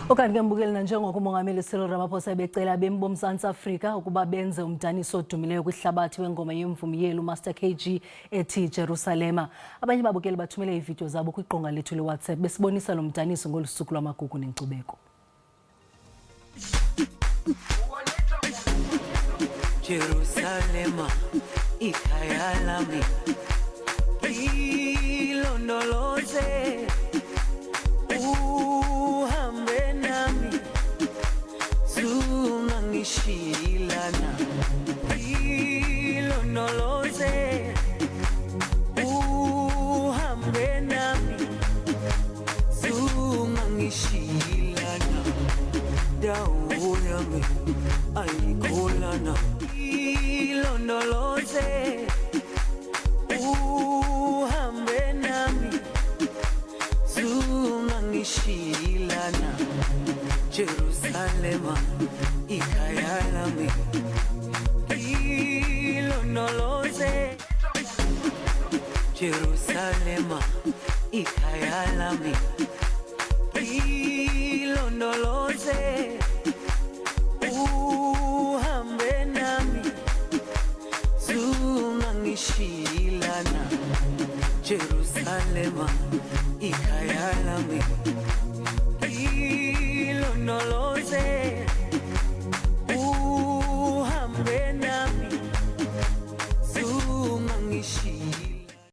Okanti ke mbukeli nanjengoko uMongameli Cyril Ramaphosa ebecela abemi boMzantsi Afrika ukuba benze umdaniso odumileyo kwihlabathi wengoma yemvumi yelu Master KG ethi Jerusalema. Abanye babukeli bathumele iividiyo zabo kwiqonga lethu leWhatsApp besibonisa lo mdaniso ngolu suku lwamagugu nenkcubeko. Jerusalema ikhaya lami ilondoloze uhambe nami zungangishilana ilondoloze uhambe nami zungangishilana dawo yami ayikholana ilondoloze uhambe nami zungangishilana Jerusalema ikhaya lami ilondoloze Jerusalema ikhaya lami ilondoloze uhambe nami zungangishilana Jerusalema